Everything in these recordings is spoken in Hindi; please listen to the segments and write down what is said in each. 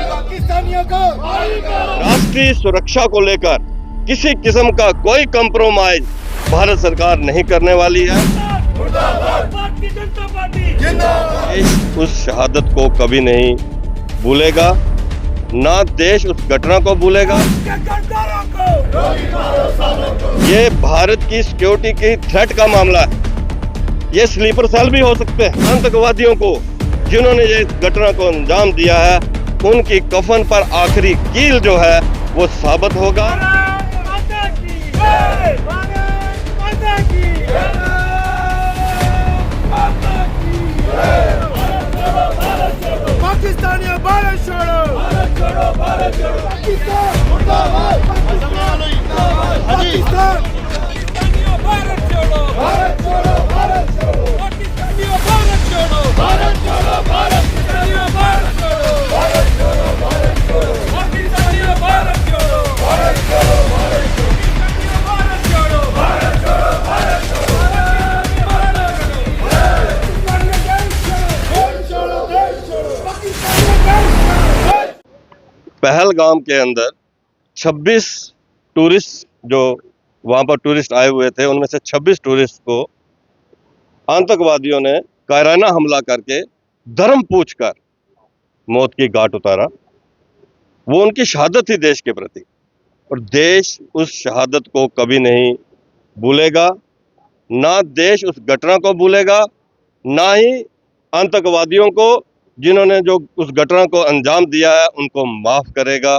पाकिस्तानियों को राष्ट्रीय सुरक्षा को लेकर किसी किस्म का कोई कंप्रोमाइज भारत सरकार नहीं करने वाली है। भारतीय जनता पार्टी जिंदाबाद। देश उस शहादत को कभी नहीं भूलेगा, ना देश उस घटना को भूलेगा। ये भारत की सिक्योरिटी की थ्रेट का मामला है। ये स्लीपर सेल भी हो सकते हैं। आतंकवादियों को जिन्होंने ये घटना को अंजाम दिया है, उनकी कफन पर आखिरी कील जो है वो साबित होगा। पाकिस्तानियों भारत छोड़ो, भारत छोड़ो, भारत छोड़ो। पाकिस्तान मुर्दाबाद, पाकिस्तान, पाकिस्तानियों भारत छोड़ो, भारत छोड़ो, भारत छोड़ो। पाकिस्तानियों भारत छोड़ो, भारत छोड़ो, भारत पाकिस्तानियों भारत छोड़ो, भारत छोड़ो, भारत छोड़ो। पाकिस्तानियों भारत छोड़ो, भारत छोड़ो, भारत छोड़ो। पाकिस्तानियों भारत छोड़ो, भारत छोड़ो, भारत छोड़ो। पहलगाम के अंदर 26 टूरिस्ट जो वहां पर टूरिस्ट आए हुए थे, उनमें से 26 टूरिस्ट को आतंकवादियों ने कायराना हमला करके धर्म पूछकर मौत की घाट उतारा। वो उनकी शहादत थी देश के प्रति, और देश उस शहादत को कभी नहीं भूलेगा। ना देश उस घटना को भूलेगा, ना ही आतंकवादियों को जिन्होंने जो उस घटना को अंजाम दिया है उनको माफ करेगा।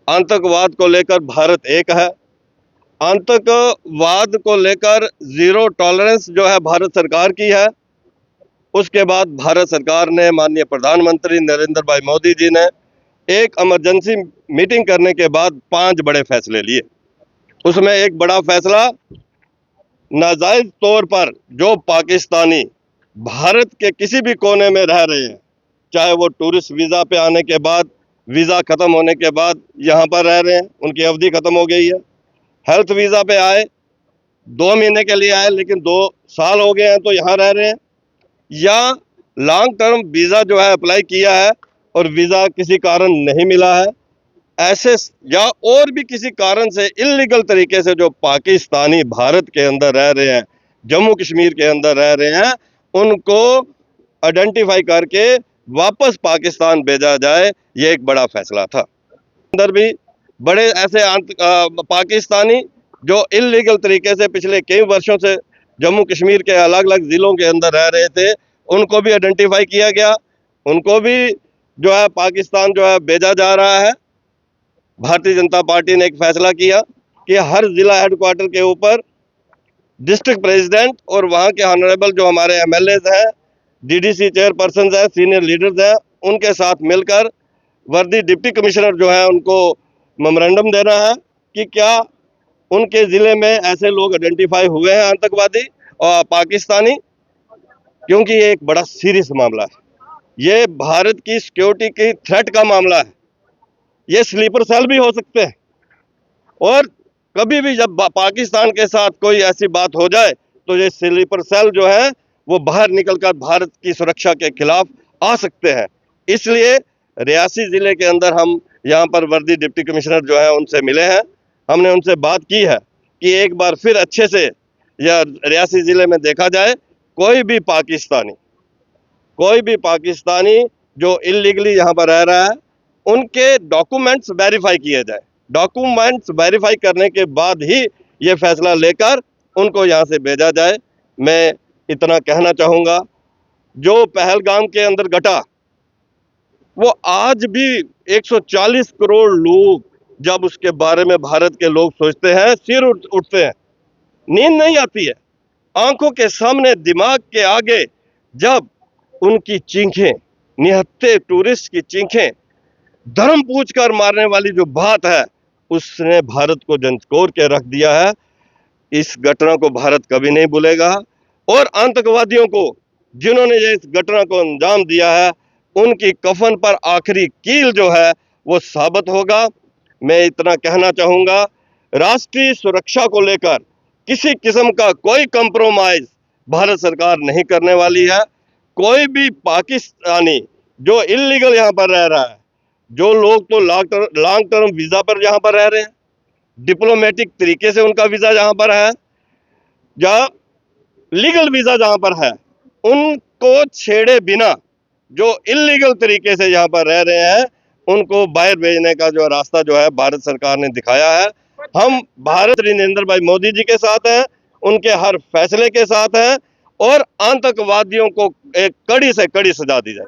आतंकवाद को लेकर भारत एक है। आतंकवाद को लेकर जीरो टॉलरेंस जो है भारत सरकार की है। उसके बाद भारत सरकार ने, माननीय प्रधानमंत्री नरेंद्र भाई मोदी जी ने एक इमरजेंसी मीटिंग करने के बाद 5 बड़े फैसले लिए। उसमें एक बड़ा फैसला, नाजायज तौर पर जो पाकिस्तानी भारत के किसी भी कोने में रह रहे हैं, चाहे वो टूरिस्ट वीज़ा पे आने के बाद, वीज़ा ख़त्म होने के बाद यहाँ पर रह रहे हैं, उनकी अवधि ख़त्म हो गई है, हेल्थ वीज़ा पे आए, 2 महीने के लिए आए लेकिन 2 साल हो गए हैं तो यहाँ रह रहे हैं, या लॉन्ग टर्म वीज़ा जो है अप्लाई किया है और वीज़ा किसी कारण नहीं मिला है, ऐसे या और भी किसी कारण से इल्लीगल तरीके से जो पाकिस्तानी भारत के अंदर रह रहे हैं, जम्मू कश्मीर के अंदर रह रहे हैं, उनको आइडेंटिफाई करके वापस पाकिस्तान भेजा जाए। ये एक बड़ा फैसला था। अंदर भी बड़े ऐसे पाकिस्तानी जो इल्लीगल तरीके से पिछले कई वर्षों से जम्मू कश्मीर के अलग अलग ज़िलों के अंदर रह रहे थे, उनको भी आइडेंटिफाई किया गया, उनको भी जो है पाकिस्तान जो है भेजा जा रहा है। भारतीय जनता पार्टी ने एक फैसला किया कि हर ज़िला हेडक्वार्टर के ऊपर डिस्ट्रिक्ट प्रेसिडेंट और वहाँ के ऑनरेबल जो हमारे MLAs हैं, DDC चेयरपर्सन हैं, सीनियर लीडर्स हैं, उनके साथ मिलकर वर्दी डिप्टी कमिश्नर जो है उनको मेमोरेंडम देना है कि क्या उनके ज़िले में ऐसे लोग आइडेंटिफाई हुए हैं आतंकवादी और पाकिस्तानी, क्योंकि ये एक बड़ा सीरियस मामला है। ये भारत की सिक्योरिटी की थ्रेट का मामला है। ये स्लीपर सेल भी हो सकते हैं, और कभी भी जब पाकिस्तान के साथ कोई ऐसी बात हो जाए तो ये स्लीपर सेल जो है वो बाहर निकलकर भारत की सुरक्षा के खिलाफ आ सकते हैं। इसलिए रियासी ज़िले के अंदर हम यहाँ पर वर्दी डिप्टी कमिश्नर जो है उनसे मिले हैं। हमने उनसे बात की है कि एक बार फिर अच्छे से यह रियासी ज़िले में देखा जाए, कोई भी पाकिस्तानी जो इलीगली यहाँ पर रह रहा है, उनके डॉक्यूमेंट्स वेरीफाई किए जाए। डॉक्यूमेंट्स वेरीफाई करने के बाद ही ये फैसला लेकर उनको यहाँ से भेजा जाए। मैं इतना कहना चाहूँगा, जो पहलगाम के अंदर घटा, वो आज भी 140 करोड़ लोग जब उसके बारे में भारत के लोग सोचते हैं, सिर उठते हैं, नींद नहीं आती है। आंखों के सामने, दिमाग के आगे जब उनकी चीखें, निहत्थे टूरिस्ट की चीखें, धर्म पूछकर मारने वाली जो बात है, उसने भारत को झंझोर के रख दिया है। इस घटना को भारत कभी नहीं भूलेगा, और आतंकवादियों को जिन्होंने ये इस घटना को अंजाम दिया है, उनकी कफन पर आखिरी कील जो है वो साबित होगा। मैं इतना कहना चाहूँगा, राष्ट्रीय सुरक्षा को लेकर किसी किस्म का कोई कंप्रोमाइज भारत सरकार नहीं करने वाली है। कोई भी पाकिस्तानी जो इलीगल यहाँ पर रह रहा है, जो लोग तो लॉन्ग टर्म वीजा पर यहाँ पर रह रहे हैं, डिप्लोमेटिक तरीके से उनका वीजा यहाँ पर है, या लीगल वीजा जहाँ पर है, उनको छेड़े बिना जो इलीगल तरीके से यहाँ पर रह रहे हैं, उनको बाहर भेजने का जो रास्ता जो है भारत सरकार ने दिखाया है। हम भारत नरेंद्र भाई मोदी जी के साथ हैं, उनके हर फैसले के साथ हैं, और आतंकवादियों को एक कड़ी से कड़ी सजा दी जाए।